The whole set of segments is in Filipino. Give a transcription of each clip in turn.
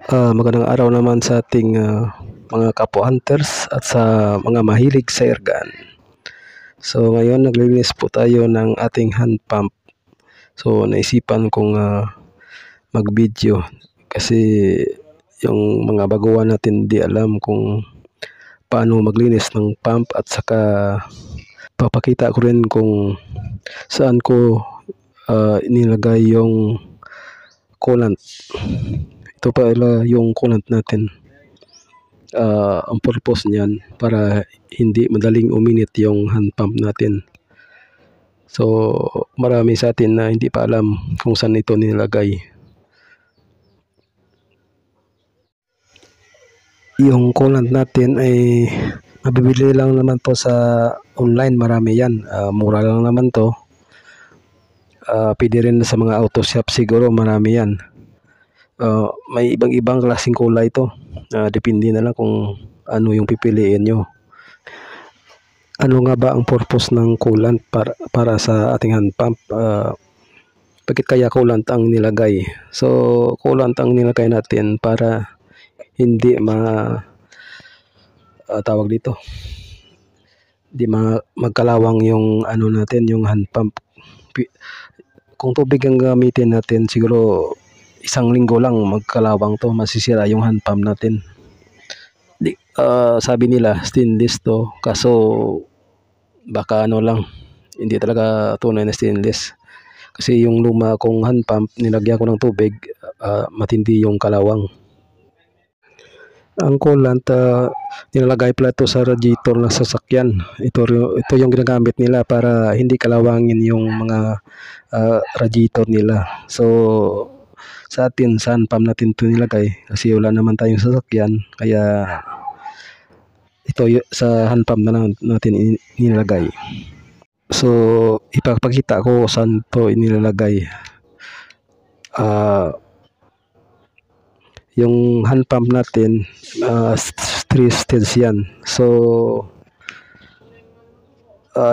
Magandang araw naman sa ating mga kapwa hunters at sa mga mahilig sa airgun. So ngayon naglilinis po tayo ng ating hand pump. So naisipan kong mag-video kasi yung mga baguhan natin di alam kung paano maglinis ng pump, at saka papakita ko rin kung saan ko inilagay yung coolant. Ito pala yung coolant natin. Ang purpose niyan para hindi madaling uminit yung hand pump natin. So marami sa atin na hindi pa alam kung saan ito nilagay. Yung coolant natin ay mabibili lang naman to sa online, marami yan. Mura lang naman to. Pwede rin sa mga auto shop siguro, marami yan. May ibang klaseng kulay to. Depende na lang kung ano yung pipiliin nyo. Ano nga ba ang purpose ng coolant para sa ating hand pump? Bakit kaya coolant ang nilagay? So coolant ang nilagay natin para hindi tawag dito, hindi magkalawang yung ano natin, yung hand pump. Kung tubig ang gamitin natin, siguro isang linggo lang magkalawang to, masisira yung hand pump natin. Sabi nila stainless to, kaso baka ano lang, hindi talaga tunay na stainless. Kasi yung luma kong hand pump, nilagyan ko ng tubig, matindi yung kalawang. Ang coolant, nilalagay pala ito sa radiator ng sasakyan. Ito yung ginagamit nila para hindi kalawangin yung mga radiator nila. So sa atin, sa hand pump natin ito nilagay kasi wala naman tayong sasakyan, kaya ito sa hand pump na lang natin inilagay. So ipapakita ko saan ito inilalagay. Yung hand pump natin, 3 stage yan. So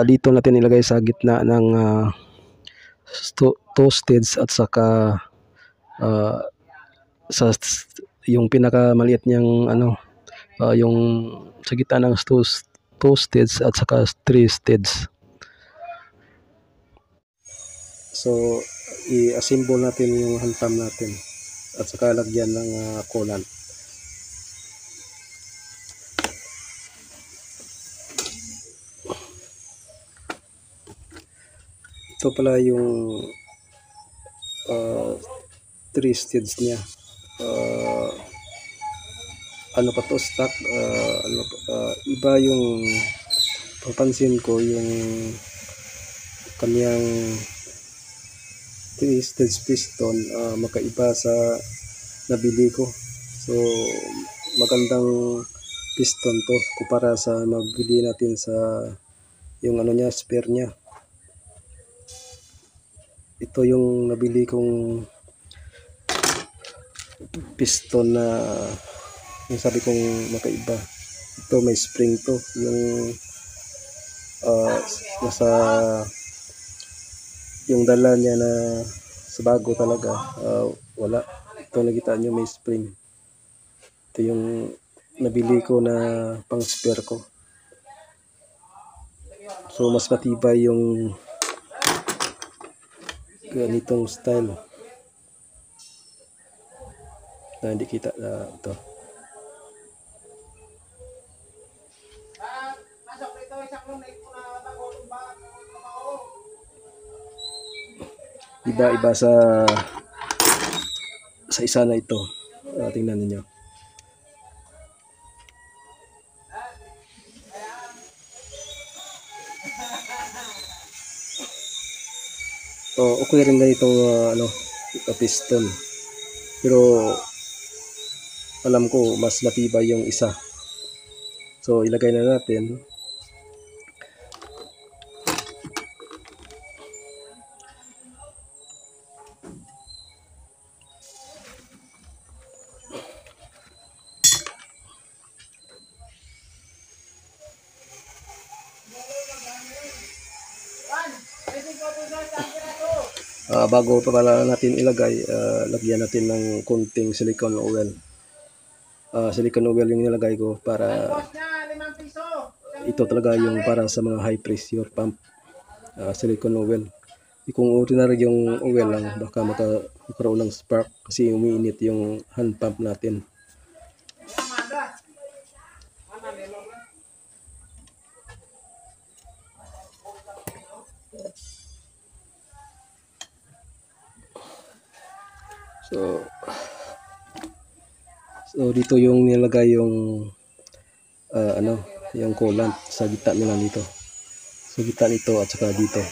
dito natin ilagay sa gitna ng 2 stage, at saka sa yung pinakamaliit niyang yung sa gitna ng 2 stage at saka 3 stage. So i-assemble natin yung hand pump natin at saka lagyan ng coolant. Ito pala yung 3 stage niya. Ano pa to, stock, iba yung papansin ko, yung kanyang 3 stage piston, magkaiba sa nabili ko. So magandang piston to kumpara sa nabili natin sa yung ano niya, spare niya. Ito yung nabili kong piston na yung sabi kong magkaiba. Ito may spring to, yung nasa yung dala niya na sa bago talaga, wala. Ito nakita nyo may spring. Ito yung nabili ko na pang spare ko. So mas matibay yung ganitong style na hindi kita ito. Iba-iba sa isa na ito. Tingnan niyo. Okay rin ganitong piston. Pero alam ko mas matibay yung isa. So ilagay na natin. Bago pa pala natin ilagay, lagyan natin ng konting silicone oil silicone oil yung nilagay ko para ito talaga yung para sa mga high pressure pump, silicone oil. Kung ordinary yung oil lang, baka magkaroon ng spark kasi umiinit yung hand pump natin. So dito yung nilagay yung yung coolant sa gitna nila dito. Sa gitna nito at saka dito.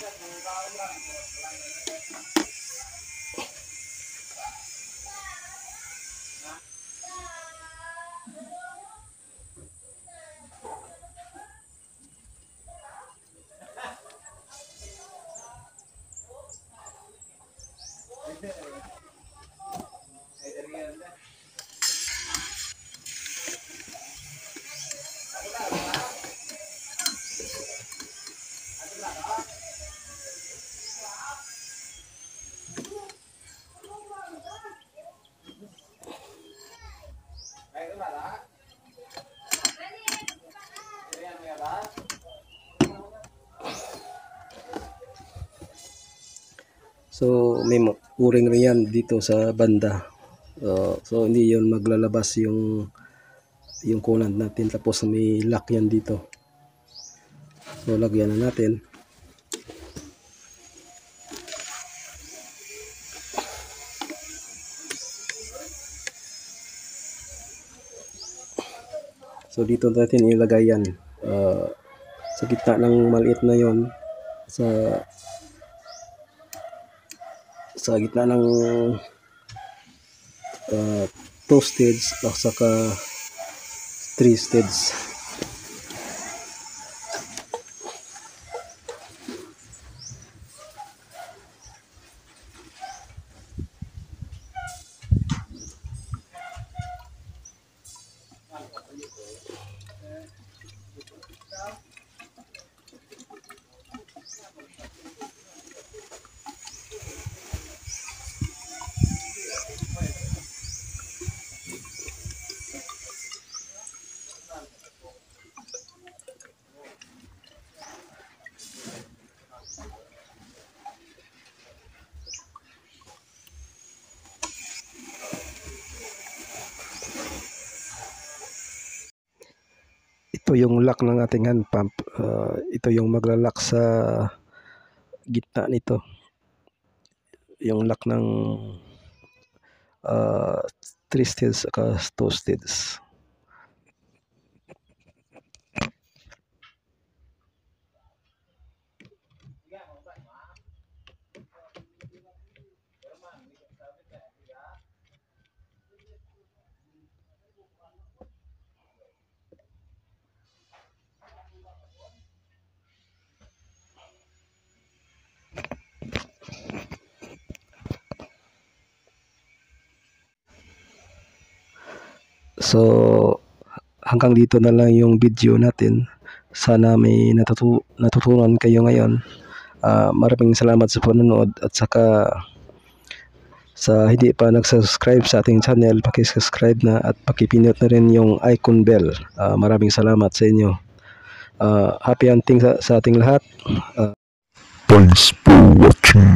So may uring rin yan dito sa banda. So hindi yon maglalabas yung coolant natin, tapos may lock yan dito. So lagyan na natin. So dito natin ilagay yan sa gitna ng maliit na yon, sa gitna ng 2 stage at saka 3 stage. Ito yung lock ng ating hand pump. Ito yung magla-lock sa gitna nito. Yung lock ng 3 stage at 2 stage. So hanggang dito na lang yung video natin. Sana may natutunan kayo ngayon. Maraming salamat sa panonood, at saka sa hindi pa nag-subscribe sa ating channel, paki-subscribe na at paki-pinduti na rin yung icon bell. Maraming salamat sa inyo. Happy hunting sa ating lahat. Thanks for watching.